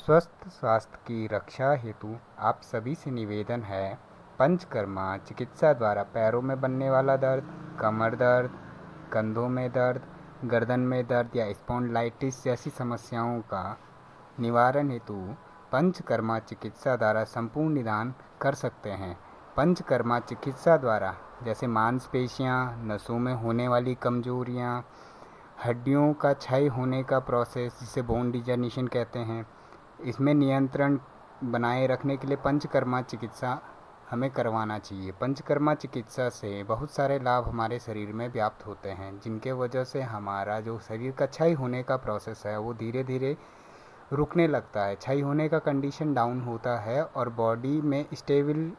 स्वस्थ स्वास्थ्य की रक्षा हेतु आप सभी से निवेदन है, पंचकर्मा चिकित्सा द्वारा पैरों में बनने वाला दर्द, कमर दर्द, कंधों में दर्द, गर्दन में दर्द या स्पॉन्डिलाइटिस जैसी समस्याओं का निवारण हेतु पंचकर्मा चिकित्सा द्वारा संपूर्ण निदान कर सकते हैं। पंचकर्मा चिकित्सा द्वारा जैसे मांसपेशियां, नसों में होने वाली कमजोरियां, हड्डियों का क्षय होने का प्रोसेस जिसे बोन डिजनरेशन कहते हैं, इसमें नियंत्रण बनाए रखने के लिए पंचकर्मा चिकित्सा हमें करवाना चाहिए। पंचकर्मा चिकित्सा से बहुत सारे लाभ हमारे शरीर में व्याप्त होते हैं, जिनके वजह से हमारा जो शरीर का क्षय होने का प्रोसेस है वो धीरे धीरे रुकने लगता है। क्षय होने का कंडीशन डाउन होता है और बॉडी में स्टेबल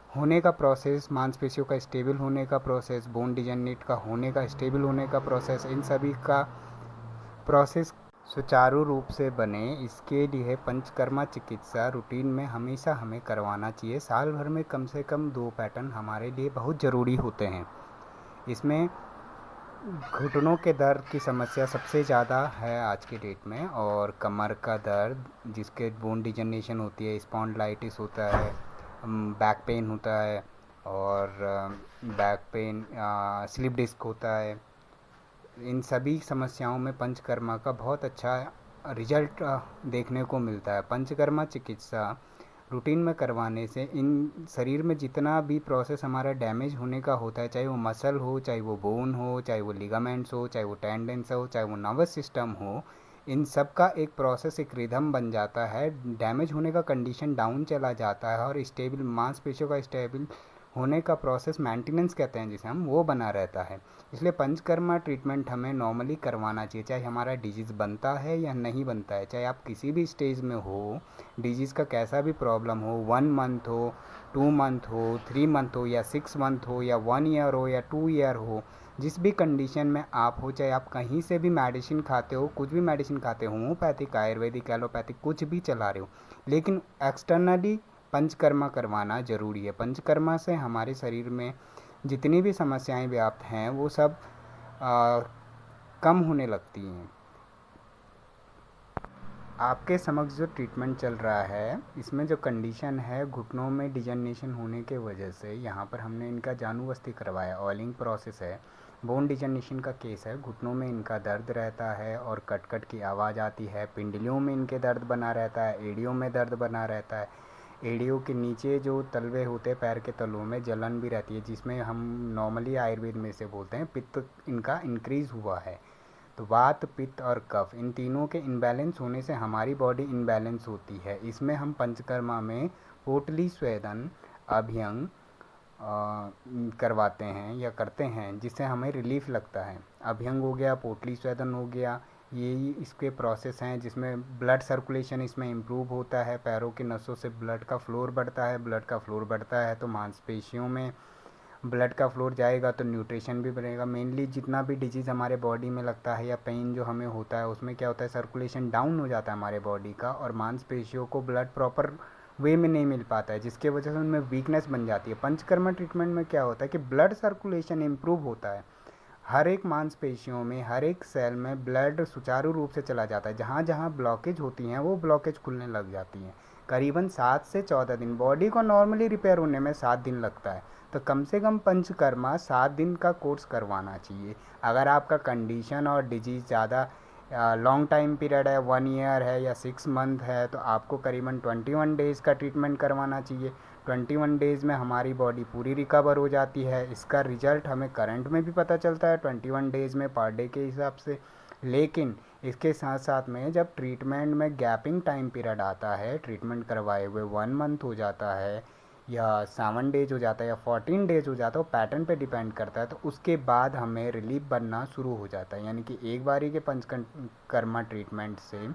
होने का प्रोसेस, मांसपेशियों का स्टेबल होने का प्रोसेस, बोन डिजनरेट का होने का स्टेबल होने का प्रोसेस, इन सभी का प्रोसेस सुचारू रूप से बने, इसके लिए पंचकर्मा चिकित्सा रूटीन में हमेशा हमें करवाना चाहिए। साल भर में कम से कम 2 पैटर्न हमारे लिए बहुत ज़रूरी होते हैं। इसमें घुटनों के दर्द की समस्या सबसे ज़्यादा है आज की डेट में, और कमर का दर्द जिसके बोन डिजनरेशन होती है, स्पॉन्डिलाइटिस होता है, बैक पेन होता है, और बैक पेन, स्लिप डिस्क होता है। इन सभी समस्याओं में पंचकर्मा का बहुत अच्छा रिजल्ट देखने को मिलता है। पंचकर्मा चिकित्सा रूटीन में करवाने से इन शरीर में जितना भी प्रोसेस हमारा डैमेज होने का होता है, चाहे वो मसल हो, चाहे वो बोन हो, चाहे वो लिगामेंट्स हो, चाहे वो टेंडेंस हो, चाहे वो नर्वस सिस्टम हो, इन सब का एक प्रोसेस, एक रिदम बन जाता है। डैमेज होने का कंडीशन डाउन चला जाता है और स्टेबल मांसपेशियों का स्टेबल होने का प्रोसेस, मेंटेनेंस कहते हैं जिसे हम, वो बना रहता है। इसलिए पंचकर्मा ट्रीटमेंट हमें नॉर्मली करवाना चाहिए, चाहे हमारा डिजीज़ बनता है या नहीं बनता है, चाहे आप किसी भी स्टेज में हो, डिजीज़ का कैसा भी प्रॉब्लम हो, 1 मंथ हो, 2 मंथ हो, 3 मंथ हो या 6 मंथ हो या 1 ईयर हो या 2 ईयर हो, जिस भी कंडीशन में आप हो, चाहे आप कहीं से भी मेडिसिन खाते हो, कुछ भी मेडिसिन खाते हो, होम्योपैथिक, आयुर्वेदिक, एलोपैथिक, कुछ भी चला रहे हो, लेकिन एक्सटर्नली पंचकर्मा करवाना ज़रूरी है। पंचकर्मा से हमारे शरीर में जितनी भी समस्याएं व्याप्त हैं वो सब कम होने लगती हैं। आपके समक्ष जो ट्रीटमेंट चल रहा है, इसमें जो कंडीशन है घुटनों में डिजनरेशन होने के वजह से, यहाँ पर हमने इनका जानूबस्ती करवाया, ऑयलिंग प्रोसेस है, बोन डिजनरेशन का केस है, घुटनों में इनका दर्द रहता है और कट कट की आवाज़ आती है, पिंडलियों में इनके दर्द बना रहता है, एड़ियों में दर्द बना रहता है, एड़ियों के नीचे जो तलवे होते हैं पैर के तलों में जलन भी रहती है, जिसमें हम नॉर्मली आयुर्वेद में से बोलते हैं पित्त इनका इंक्रीज़ हुआ है। तो वात, पित्त और कफ, इन तीनों के इनबैलेंस होने से हमारी बॉडी इनबैलेंस होती है। इसमें हम पंचकर्मा में पोटली स्वेदन, अभ्यंग करवाते हैं या करते हैं, जिससे हमें रिलीफ लगता है। अभ्यंग हो गया, पोटली स्वेदन हो गया, यही इसके प्रोसेस हैं जिसमें ब्लड सर्कुलेशन इसमें इम्प्रूव होता है, पैरों की नसों से ब्लड का फ्लोर बढ़ता है, ब्लड का फ्लोर बढ़ता है तो मांसपेशियों में ब्लड का फ्लोर जाएगा तो न्यूट्रिशन भी बढ़ेगा। मेनली जितना भी डिजीज़ हमारे बॉडी में लगता है या पेन जो हमें होता है, उसमें क्या होता है, सर्कुलेशन डाउन हो जाता है हमारे बॉडी का, और मांसपेशियों को ब्लड प्रॉपर वे में नहीं मिल पाता है, जिसके वजह से उनमें वीकनेस बन जाती है। पंचकर्मा ट्रीटमेंट में क्या होता है कि ब्लड सर्कुलेशन इम्प्रूव होता है, हर एक मांसपेशियों में, हर एक सेल में ब्लड सुचारू रूप से चला जाता है, जहाँ जहाँ ब्लॉकेज होती हैं वो ब्लॉकेज खुलने लग जाती हैं। करीबन 7 से 14 दिन, बॉडी को नॉर्मली रिपेयर होने में 7 दिन लगता है, तो कम से कम पंचकर्मा 7 दिन का कोर्स करवाना चाहिए। अगर आपका कंडीशन और डिजीज़ ज़्यादा लॉन्ग टाइम पीरियड है, 1 ईयर है या 6 मंथ है, तो आपको करीबन 21 डेज़ का ट्रीटमेंट करवाना चाहिए। 21 डेज़ में हमारी बॉडी पूरी रिकवर हो जाती है। इसका रिजल्ट हमें करंट में भी पता चलता है 21 डेज़ में पर डे के हिसाब से। लेकिन इसके साथ साथ में जब ट्रीटमेंट में गैपिंग टाइम पीरियड आता है, ट्रीटमेंट करवाए हुए 1 मंथ हो जाता है या 7 डेज हो जाता है या 14 डेज हो जाता है, वो पैटर्न पे डिपेंड करता है, तो उसके बाद हमें रिलीफ बनना शुरू हो जाता है। यानी कि एक बारी के पंचकर्मा ट्रीटमेंट से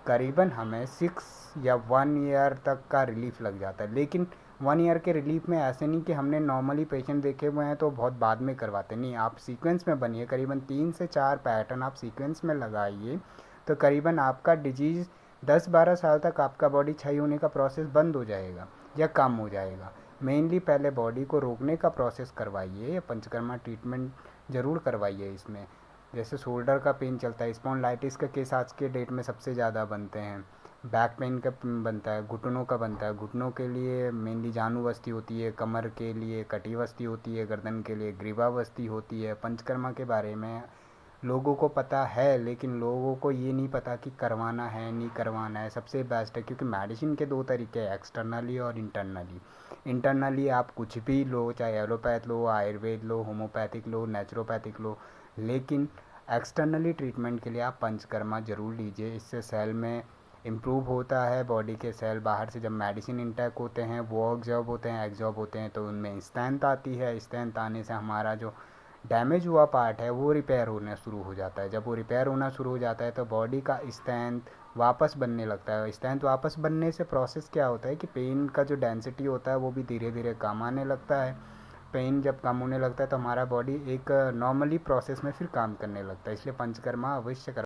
करीबन हमें 6 या 1 ईयर तक का रिलीफ लग जाता है। लेकिन 1 ईयर के रिलीफ में ऐसे नहीं कि हमने नॉर्मली पेशेंट देखे हुए हैं तो बहुत बाद में करवाते, नहीं, आप सीक्वेंस में बनिए, करीबन 3 से 4 पैटर्न आप सीक्वेंस में लगाइए, तो करीबन आपका डिजीज़ 10-12 साल तक आपका बॉडी क्षय होने का प्रोसेस बंद हो जाएगा या कम हो जाएगा। मेनली पहले बॉडी को रोकने का प्रोसेस करवाइए, या पंचकर्मा ट्रीटमेंट ज़रूर करवाइए। इसमें जैसे शोल्डर का पेन चलता है, स्पॉन्डिलाइटिस का केस आज के डेट में सबसे ज़्यादा बनते हैं, बैक पेन का बनता है, घुटनों का बनता है। घुटनों के लिए मेनली जानुभस्ती होती है, कमर के लिए कटिवस्ती होती है, गर्दन के लिए ग्रीवावस्ती होती है। पंचकर्मा के बारे में लोगों को पता है, लेकिन लोगों को ये नहीं पता कि करवाना है नहीं करवाना है। सबसे बेस्ट है, क्योंकि मेडिसिन के दो तरीके हैं, एक्सटर्नली और इंटरनली। इंटरनली आप कुछ भी लो, चाहे एलोपैथ लो, आयुर्वेद लो, होम्योपैथिक लो, नेचुरोपैथिक लो, लेकिन एक्सटर्नली ट्रीटमेंट के लिए आप पंचकर्मा ज़रूर लीजिए। इससे सेल में इम्प्रूव होता है। बॉडी के सेल बाहर से जब मेडिसिन इंटेक होते हैं वो एग्जॉर्ब होते हैं तो उनमें स्ट्रेंथ आती है। स्ट्रेंथ आने से हमारा जो डैमेज हुआ पार्ट है वो रिपेयर होना शुरू हो जाता है। जब वो रिपेयर होना शुरू हो जाता है तो बॉडी का स्ट्रेंथ वापस बनने लगता है। स्ट्रेंथ वापस बनने से प्रोसेस क्या होता है कि पेन का जो डेंसिटी होता है वो भी धीरे धीरे कम आने लगता है। पेन जब कम होने लगता है तो हमारा बॉडी एक नॉर्मली प्रोसेस में फिर काम करने लगता है। इसलिए पंचकर्मा अवश्य